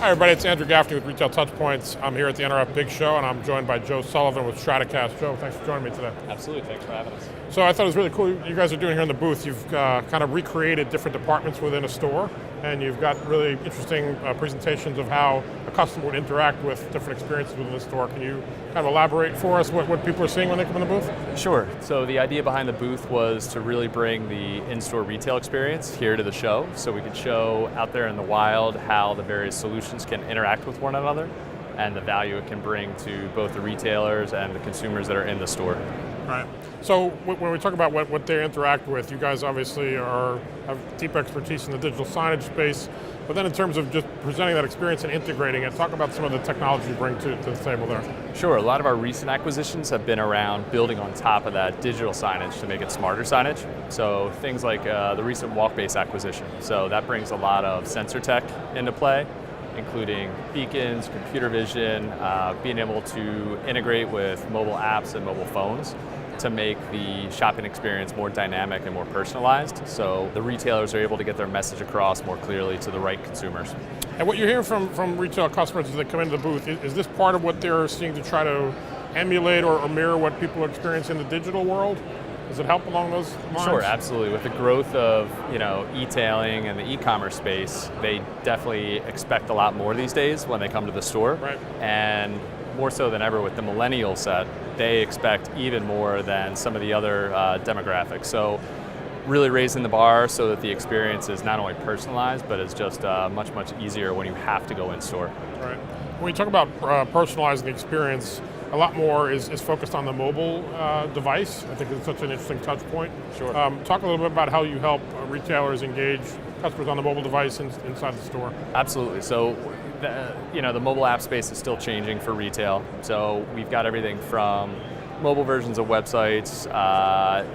Hi everybody, it's Andrew Gaffney with Retail Touchpoints. I'm here at the NRF Big Show and I'm joined by Joe Sullivan with STRATACACHE. Joe, thanks for joining me today. Absolutely, thanks for having us. So I thought it was really cool you guys are doing here in the booth. You've kind of recreated different departments within a store, and you've got really interesting presentations of how a customer would interact with different experiences within the store. Can you kind of elaborate for us what people are seeing when they come in the booth? Sure, so the idea behind the booth was to really bring the in-store retail experience here to the show, so we could show out there in the wild how the various solutions can interact with one another and the value it can bring to both the retailers and the consumers that are in the store. Right. So when we talk about what they interact with, you guys obviously have deep expertise in the digital signage space, but then in terms of just presenting that experience and integrating it, talk about some of the technology you bring to the table there. Sure, a lot of our recent acquisitions have been around building on top of that digital signage to make it smarter signage. So things like the recent Walkbase acquisition. So that brings a lot of sensor tech into play, including beacons, computer vision, being able to integrate with mobile apps and mobile phones to make the shopping experience more dynamic and more personalized, so the retailers are able to get their message across more clearly to the right consumers. And what you're hearing from retail customers as they come into the booth, is this part of what they're seeing to try to emulate or mirror what people experience in the digital world? Does it help along those lines? Sure, absolutely. With the growth of e-tailing and the e-commerce space, they definitely expect a lot more these days when they come to the store. Right. And more so than ever with the millennial set, they expect even more than some of the other demographics. So really raising the bar so that the experience is not only personalized, but it's just much, much easier when you have to go in store. Right. When you talk about personalizing the experience, a lot more is focused on the mobile device. I think it's such an interesting touch point. Sure. Talk a little bit about how you help retailers engage customers on the mobile device inside the store. Absolutely. So the mobile app space is still changing for retail. So we've got everything from mobile versions of websites,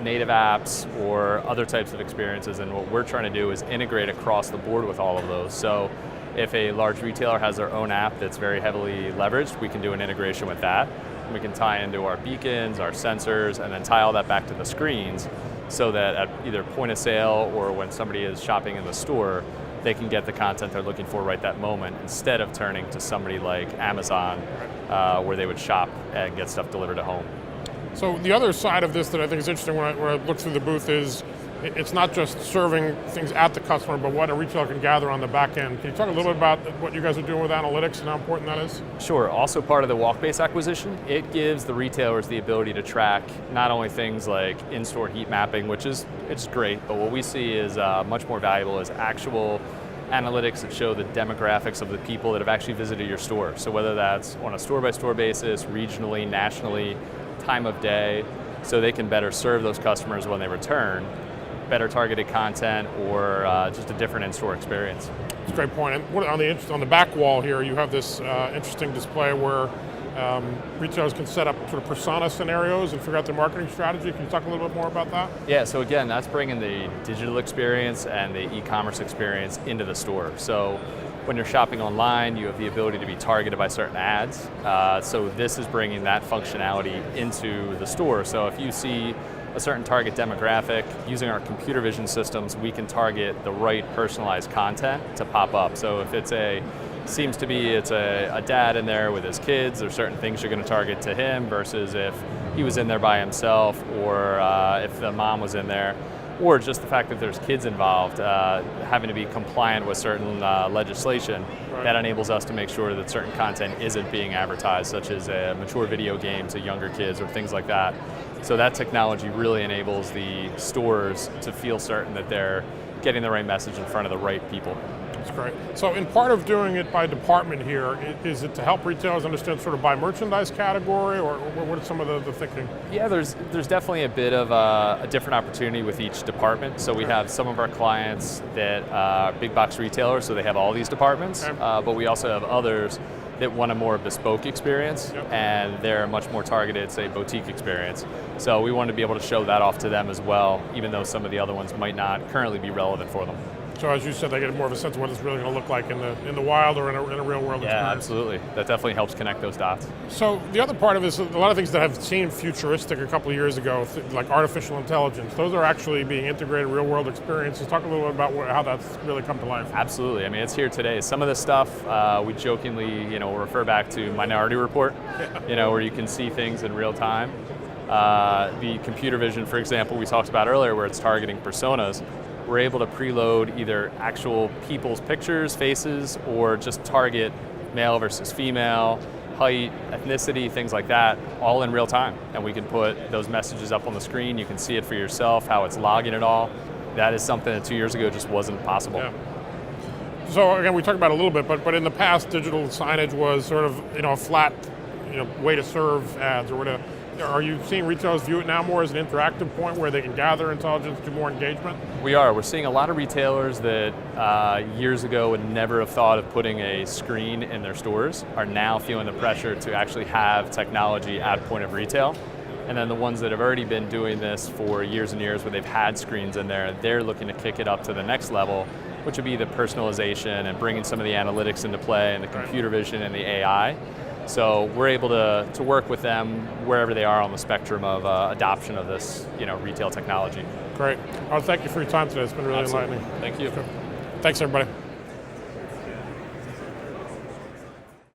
native apps, or other types of experiences. And what we're trying to do is integrate across the board with all of those. So if a large retailer has their own app that's very heavily leveraged, we can do an integration with that. We can tie into our beacons, our sensors, and then tie all that back to the screens so that at either point of sale or when somebody is shopping in the store, they can get the content they're looking for right that moment instead of turning to somebody like Amazon where they would shop and get stuff delivered at home. So the other side of this that I think is interesting when I look through the booth is it's not just serving things at the customer, but what a retailer can gather on the back end. Can you talk a little bit about what you guys are doing with analytics and how important that is? Sure. Also part of the Walkbase acquisition, it gives the retailers the ability to track not only things like in-store heat mapping, which is great, but what we see is much more valuable is actual analytics that show the demographics of the people that have actually visited your store. So whether that's on a store-by-store basis, regionally, nationally, time of day, so they can better serve those customers when they return, better targeted content, or just a different in-store experience. That's a great point. And on the back wall here, you have this interesting display where retailers can set up sort of persona scenarios and figure out their marketing strategy. Can you talk a little bit more about that? Yeah, so again, that's bringing the digital experience and the e-commerce experience into the store. So when you're shopping online, you have the ability to be targeted by certain ads. So this is bringing that functionality into the store. So if you see a certain target demographic, using our computer vision systems, we can target the right personalized content to pop up. So if it's a dad in there with his kids, there's certain things you're going to target to him versus if he was in there by himself, or if the mom was in there, or just the fact that there's kids involved, having to be compliant with certain legislation. Right. That enables us to make sure that certain content isn't being advertised, such as mature video games to younger kids or things like that. So that technology really enables the stores to feel certain that they're getting the right message in front of the right people. That's great. So in part of doing it by department here, is it to help retailers understand sort of by merchandise category, or what is some of the thinking? Yeah, there's definitely a bit of a different opportunity with each department. So we have some of our clients that are big box retailers, so they have all these departments, but we also have others that want a more bespoke experience, and they're much more targeted, say, boutique experience. So we want to be able to show that off to them as well, even though some of the other ones might not currently be relevant for them. So as you said, they get more of a sense of what it's really going to look like in the wild or in a real world experience. Yeah, absolutely. That definitely helps connect those dots. So the other part of this, a lot of things that have seemed futuristic a couple of years ago, like artificial intelligence, those are actually being integrated real world experiences. Talk a little bit about how that's really come to life. Absolutely. I mean, it's here today. Some of this stuff we jokingly, refer back to Minority Report, where you can see things in real time. The computer vision, for example, we talked about earlier, where it's targeting personas. We're able to preload either actual people's pictures, faces, or just target male versus female, height, ethnicity, things like that, all in real time. And we can put those messages up on the screen. You can see it for yourself, how it's logging it all. That is something that 2 years ago just wasn't possible. Yeah. So again, we talked about it a little bit, but in the past, digital signage was sort of a flat way to serve ads or whatever. Are you seeing retailers view it now more as an interactive point where they can gather intelligence, do more engagement? We are. We're seeing a lot of retailers that years ago would never have thought of putting a screen in their stores are now feeling the pressure to actually have technology at point of retail. And then the ones that have already been doing this for years and years where they've had screens in there, they're looking to kick it up to the next level, which would be the personalization and bringing some of the analytics into play and the computer vision and the AI. So we're able to work with them wherever they are on the spectrum of adoption of this, retail technology. Great. Well, thank you for your time today. It's been really enlightening. Thank you. Thanks, everybody.